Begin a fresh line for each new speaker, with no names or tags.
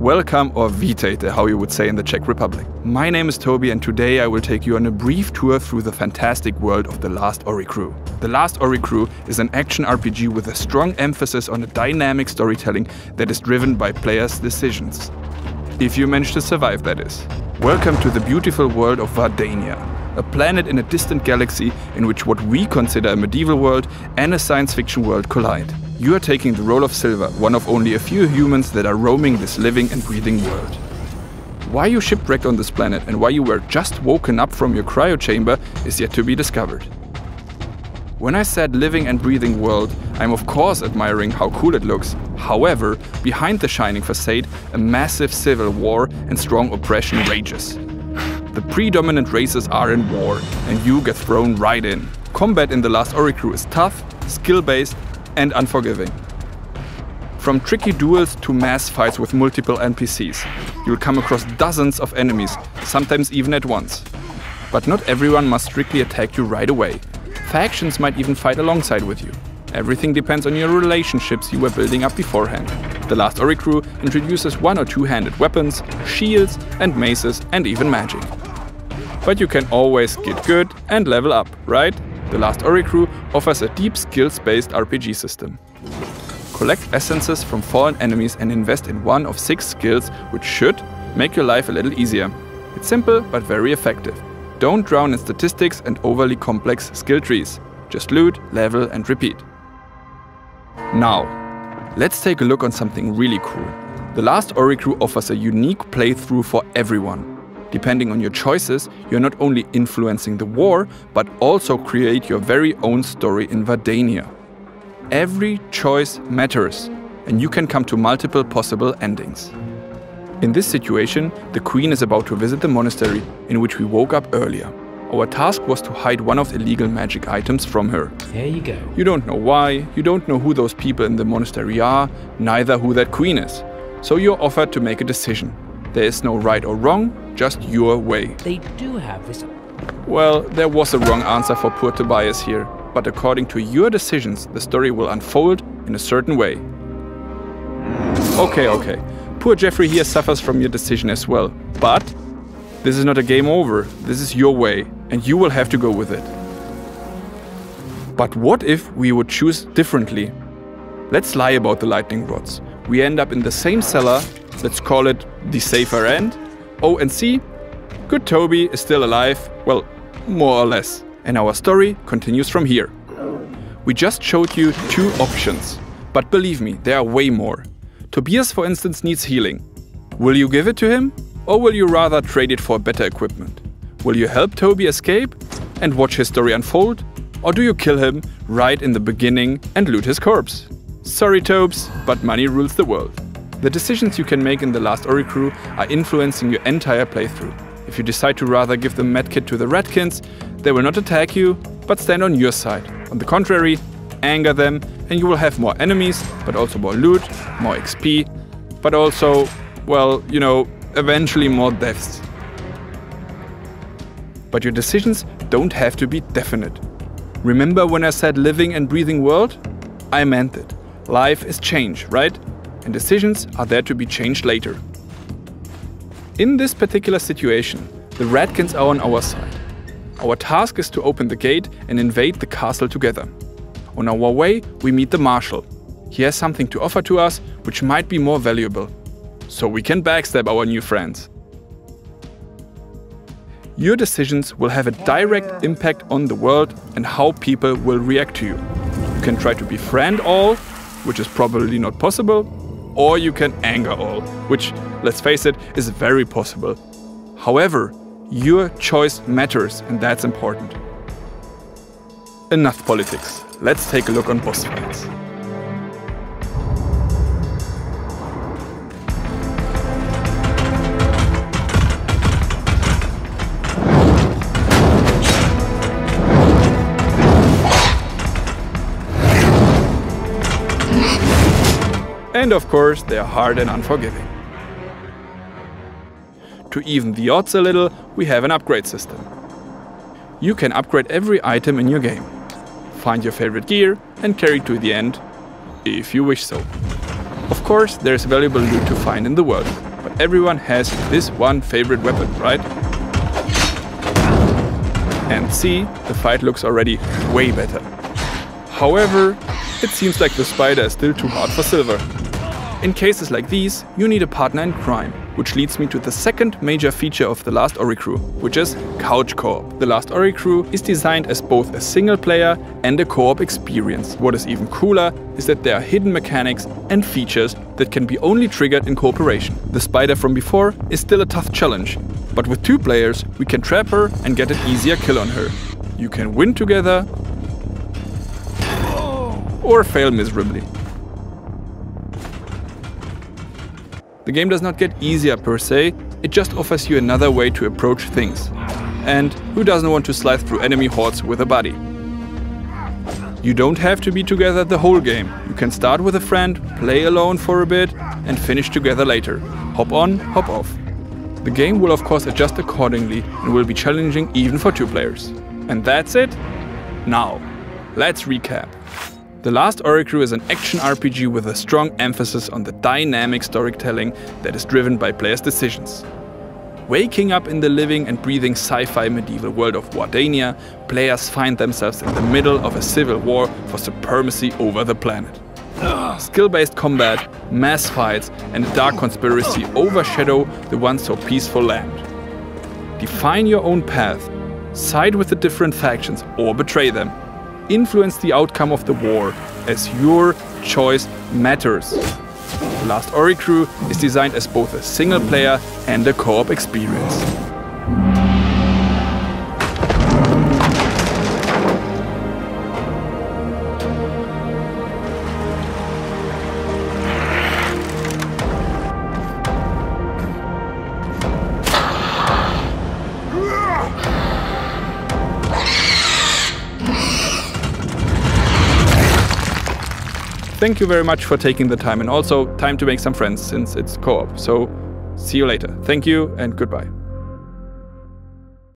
Welcome, or vítejte, how you would say in the Czech Republic. My name is Toby, and today I will take you on a brief tour through the fantastic world of The Last Oricru. The Last Oricru is an action RPG with a strong emphasis on a dynamic storytelling that is driven by players' decisions. If you manage to survive, that is. Welcome to the beautiful world of Vardania, a planet in a distant galaxy in which what we consider a medieval world and a science fiction world collide. You are taking the role of Silver, one of only a few humans that are roaming this living and breathing world. Why you shipwrecked on this planet and why you were just woken up from your cryo chamber is yet to be discovered. When I said living and breathing world, I'm of course admiring how cool it looks. However, behind the shining facade, a massive civil war and strong oppression rages. The predominant races are in war, and you get thrown right in. Combat in The Last Oricru is tough, skill-based, and unforgiving. From tricky duels to mass fights with multiple NPCs, you'll come across dozens of enemies, sometimes even at once. But not everyone must strictly attack you right away. Factions might even fight alongside with you. Everything depends on your relationships you were building up beforehand. The Last Oricru introduces one or two-handed weapons, shields and maces, and even magic. But you can always get good and level up, right? The Last Oricru offers a deep skills-based RPG system. Collect essences from fallen enemies and invest in one of 6 skills, which should make your life a little easier. It's simple but very effective. Don't drown in statistics and overly complex skill trees. Just loot, level and repeat. Now, let's take a look on something really cool. The Last Oricru offers a unique playthrough for everyone. Depending on your choices, you're not only influencing the war, but also create your very own story in Vardania. Every choice matters, and you can come to multiple possible endings. In this situation, the Queen is about to visit the monastery in which we woke up earlier. Our task was to hide one of the illegal magic items from her.
There you go.
You don't know why, you don't know who those people in the monastery are, neither who that queen is. So you're offered to make a decision. There is no right or wrong, just your way.
They do have this.
Well, there was a wrong answer for poor Tobias here, but according to your decisions, the story will unfold in a certain way. Okay. Poor Jeffrey here suffers from your decision as well, but this is not a game over. This is your way, and you will have to go with it. But what if we would choose differently? Let's lie about the lightning rods. We end up in the same cellar. Let's call it the safer end. Oh, and see, good Toby is still alive, well, more or less. And our story continues from here. We just showed you 2 options, but believe me, there are way more. Tobias, for instance, needs healing. Will you give it to him? Or will you rather trade it for better equipment? Will you help Toby escape and watch his story unfold? Or do you kill him right in the beginning and loot his corpse? Sorry, Tobes, but money rules the world. The decisions you can make in The Last Oricru are influencing your entire playthrough. If you decide to rather give the medkit to the Ratkins, they will not attack you, but stand on your side. On the contrary, anger them, and you will have more enemies, but also more loot, more XP, but also, well, you know, eventually more deaths. But your decisions don't have to be definite. Remember when I said living and breathing world? I meant it. Life is change, right? And decisions are there to be changed later. In this particular situation, the Ratkins are on our side. Our task is to open the gate and invade the castle together. On our way, we meet the Marshal. He has something to offer to us, which might be more valuable. So we can backstab our new friends. Your decisions will have a direct impact on the world and how people will react to you. You can try to befriend all, which is probably not possible, or you can anger all, which, let's face it, is very possible. However, your choice matters, and that's important. Enough politics. Let's take a look on boss fights. And of course, they are hard and unforgiving. To even the odds a little, we have an upgrade system. You can upgrade every item in your game. Find your favorite gear and carry it to the end, if you wish so. Of course, there's valuable loot to find in the world. everyone has this one favorite weapon, right? And see, the fight looks already way better. However, it seems like the spider is still too hard for silver. In cases like these, you need a partner in crime, which leads me to the second major feature of The Last Oricru, which is couch co-op. The Last Oricru is designed as both a single player and a co-op experience. What is even cooler is that there are hidden mechanics and features that can be only triggered in cooperation. The spider from before is still a tough challenge, but with 2 players we can trap her and get an easier kill on her. You can win together or fail miserably. The game does not get easier per se, it just offers you another way to approach things. And who doesn't want to slide through enemy hordes with a buddy? You don't have to be together the whole game. You can start with a friend, play alone for a bit, and finish together later. Hop on, hop off. The game will of course adjust accordingly and will be challenging even for 2 players. And that's it? Now, let's recap. The Last Oricru is an action RPG with a strong emphasis on the dynamic storytelling that is driven by players' decisions. Waking up in the living and breathing sci-fi medieval world of Wardania, players find themselves in the middle of a civil war for supremacy over the planet. Skill-based combat, mass fights and a dark conspiracy overshadow the once so peaceful land. Define your own path, side with the different factions or betray them. Influence the outcome of the war, as your choice matters. The Last Oricru is designed as both a single player and a co-op experience. Thank you very much for taking the time, and also time to make some friends since it's co-op. So see you later. Thank you and goodbye.